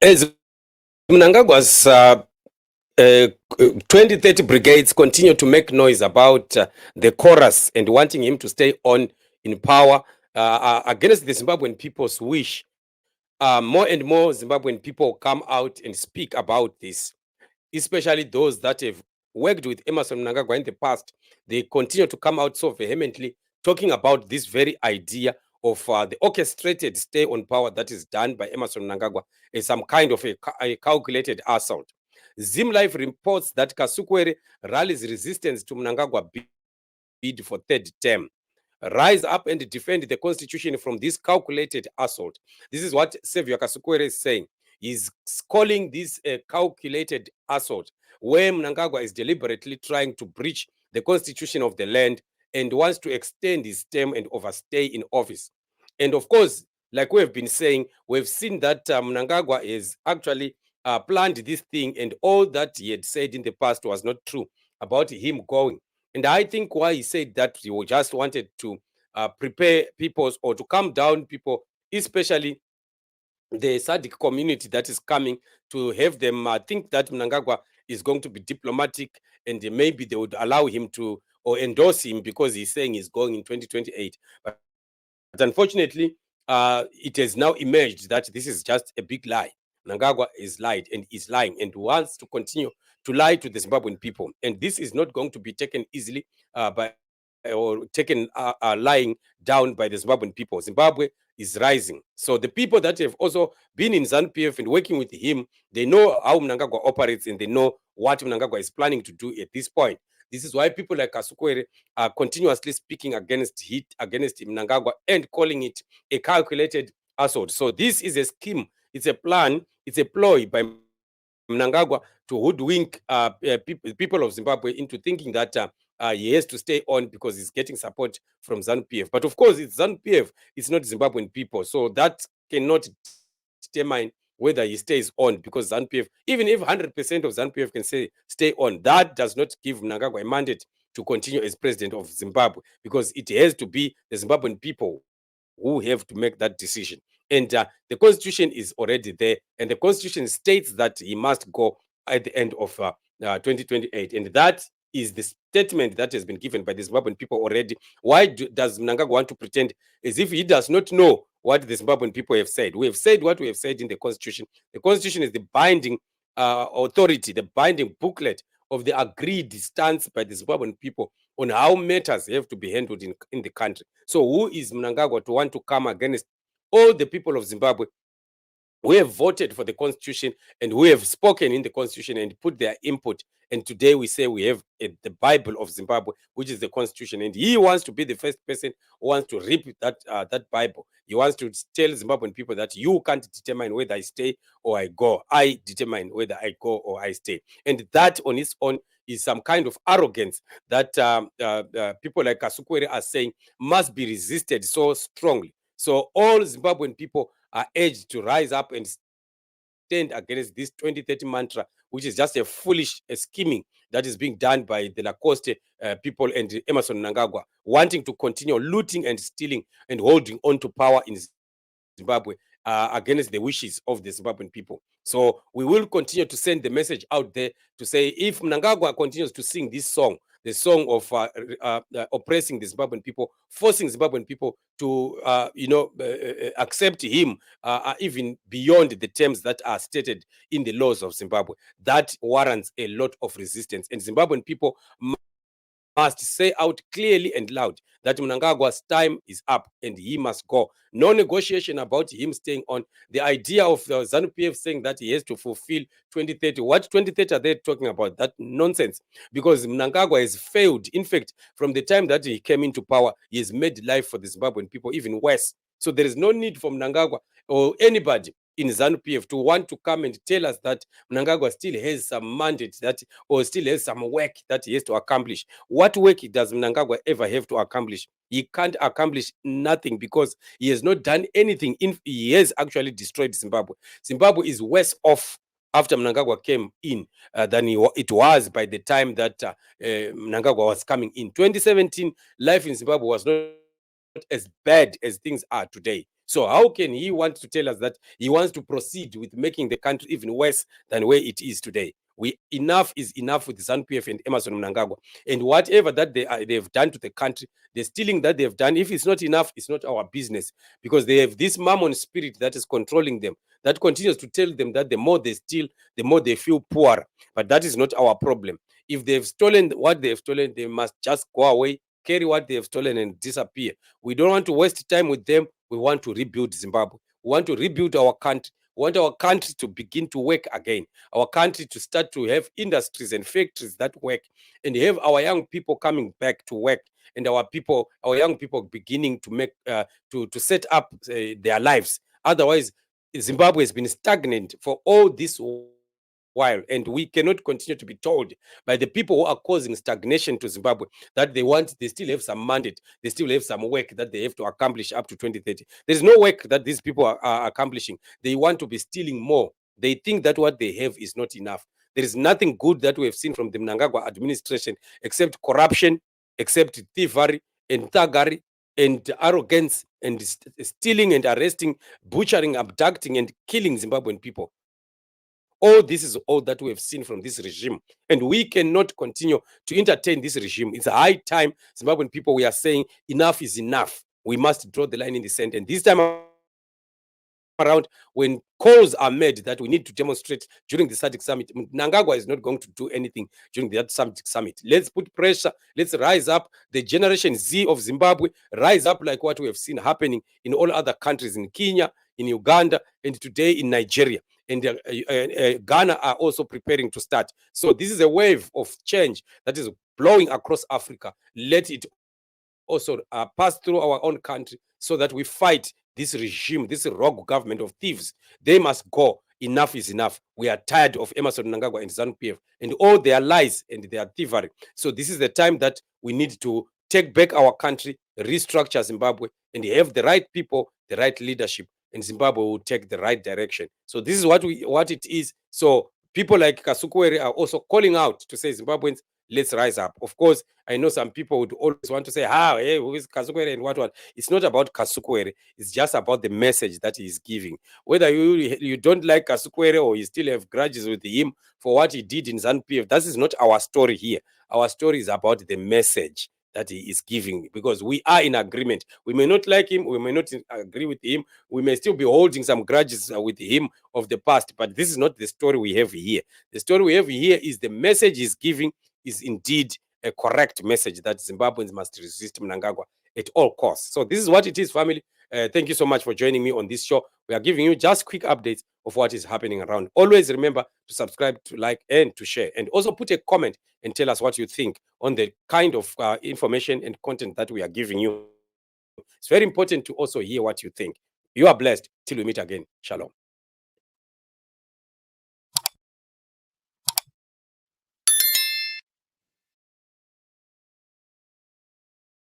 As Mnangagwa'S 2030 brigades continue to make noise about the chorus and wanting him to stay on in power against the Zimbabwean people's wish, more and more Zimbabwean people come out and speak about this, especially those that have worked with Emmerson Mnangagwa in the past. They continue to come out so vehemently talking about this very idea of the orchestrated stay on power that is done by Emmerson Mnangagwa as some kind of a calculated assault. Zim Life reports that Kasukuwere rallies resistance to Mnangagwa bid for third term. Rise up and defend the constitution from this calculated assault. This is what Saviour Kasukuwere is saying. He's calling this a calculated assault, where Mnangagwa is deliberately trying to breach the constitution of the land and wants to extend his term and overstay in office. And of course, like we have been saying, we've seen that Mnangagwa is actually planned this thing, and all that he had said in the past was not true about him going. And I think why he said that he just wanted to prepare people or to calm down people, especially the SADC community that is coming, to have them think that Mnangagwa is going to be diplomatic, and maybe they would allow him to or endorse him because he's saying he's going in 2028. But unfortunately, it has now emerged that this is just a big lie. Mnangagwa is lied and is lying and wants to continue to lie to the Zimbabwean people. And this is not going to be taken easily by or taken lying down by the Zimbabwean people. Zimbabwe is rising. So the people that have also been in ZANU-PF and working with him, they know how Mnangagwa operates and they know what Mnangagwa is planning to do at this point. This is why people like Kasukuwere are continuously speaking against Mnangagwa and calling it a calculated assault. So this is a scheme, it's a plan, it's a ploy by Mnangagwa to hoodwink people of Zimbabwe into thinking that he has to stay on because he's getting support from ZANU-PF. But of course, it's ZANU-PF, it's not Zimbabwean people. So that cannot determine whether he stays on, because ZANU-PF, even if 100% of ZANU-PF can say stay on, that does not give Mnangagwa a mandate to continue as president of Zimbabwe, because it has to be the Zimbabwean people who have to make that decision. And the constitution is already there, and the constitution states that he must go at the end of 2028. And that is the statement that has been given by the Zimbabwean people already. Why does Mnangagwa want to pretend as if he does not know what the Zimbabwean people have said? We have said what we have said in the constitution. The constitution is the binding authority, the binding booklet of the agreed stance by the Zimbabwean people on how matters have to be handled in the country. So who is Mnangagwa to want to come against all the people of Zimbabwe who have voted for the constitution and who have spoken in the constitution and put their input? And today we say we have the Bible of Zimbabwe, which is the constitution. And he wants to be the first person who wants to rip that Bible. He wants to tell Zimbabwean people that you can't determine whether I stay or I go. I determine whether I go or I stay. And that on its own is some kind of arrogance that people like Kasukuwere are saying must be resisted so strongly. So all Zimbabwean people are urged to rise up and stand against this 2030 mantra, which is just a foolish scheming that is being done by the Lacoste people and Emmerson Mnangagwa, wanting to continue looting and stealing and holding on to power in Zimbabwe against the wishes of the Zimbabwean people. So we will continue to send the message out there to say, if Mnangagwa continues to sing this song, the song of oppressing the Zimbabwean people, forcing Zimbabwean people to, accept him even beyond the terms that are stated in the laws of Zimbabwe, that warrants a lot of resistance. And Zimbabwean people must say out clearly and loud that Mnangagwa's time is up and he must go. No negotiation about him staying on. The idea of ZANU-PF saying that he has to fulfill 2030. What 2030 are they talking about? That nonsense. Because Mnangagwa has failed. In fact, from the time that he came into power, he has made life for the Zimbabwean people even worse. So there is no need for Mnangagwa or anybody in ZANU-PF to want to come and tell us that Mnangagwa still has some mandate that, or still has some work that he has to accomplish. What work does Mnangagwa ever have to accomplish? He can't accomplish nothing, because he has not done anything. He has actually destroyed Zimbabwe. Zimbabwe is worse off after Mnangagwa came in than it was by the time that Mnangagwa was coming in. 2017, life in Zimbabwe was not as bad as things are today. So how can he want to tell us that he wants to proceed with making the country even worse than where it is today? Enough is enough with ZANU-PF and Emmerson Mnangagwa, and whatever that they've done to the country, the stealing that they've done. If it's not enough, it's not our business, because they have this mammon spirit that is controlling them, that continues to tell them that the more they steal, the more they feel poor. But that is not our problem. If they've stolen what they've stolen, they must just go away, carry what they have stolen, and disappear. We don't want to waste time with them. We want to rebuild Zimbabwe. We want to rebuild our country. We want our country to begin to work again. Our country to start to have industries and factories that work, and have our young people coming back to work, and our young people beginning to make to set up their lives. Otherwise, Zimbabwe has been stagnant for all this while, and we cannot continue to be told by the people who are causing stagnation to Zimbabwe that they still have some mandate, they still have some work that they have to accomplish up to 2030. There's no work that these people are accomplishing. They want to be stealing more. They think that what they have is not enough. There is nothing good that we have seen from the Mnangagwa administration except corruption, except thievery and thuggery and arrogance and stealing and arresting, butchering, abducting, and killing Zimbabwean people. All this is all that we have seen from this regime, and we cannot continue to entertain this regime. It's a high time, Zimbabwean people, we are saying enough is enough. We must draw the line in the sand. And this time around, when calls are made that we need to demonstrate during the SADC summit, Mnangagwa is not going to do anything during that SADC summit. Let's put pressure. Let's rise up. The Generation Z of Zimbabwe rise up like what we have seen happening in all other countries, in Kenya, in Uganda, and today in Nigeria. And Ghana are also preparing to start. So this is a wave of change that is blowing across Africa. Let it also pass through our own country, so that we fight this regime, this rogue government of thieves. They must go. Enough is enough. We are tired of Emmerson Mnangagwa and ZANU-PF and all their lies and their thievery. So this is the time that we need to take back our country, restructure Zimbabwe, and have the right people, the right leadership, and Zimbabwe will take the right direction. So this is what it is. So people like Kasukuwere are also calling out to say, Zimbabweans, let's rise up. Of course, I know some people would always want to say, hey, who is Kasukuwere and what? It's not about Kasukuwere. It's just about the message that he is giving. Whether you don't like Kasukuwere or you still have grudges with him for what he did in ZANU-PF, that is not our story here. Our story is about the message that he is giving, because we are in agreement. We may not like him, we may not agree with him, we may still be holding some grudges with him of the past, but this is not the story we have here. The story we have here is the message he's giving is indeed a correct message, that Zimbabweans must resist Mnangagwa at all costs. So this is what it is, family. Thank you so much for joining me on this show. We are giving you just quick updates of what is happening around. Always remember to subscribe, to like, and to share. And also put a comment and tell us what you think on the kind of information and content that we are giving you. It's very important to also hear what you think. You are blessed. Till we meet again. Shalom.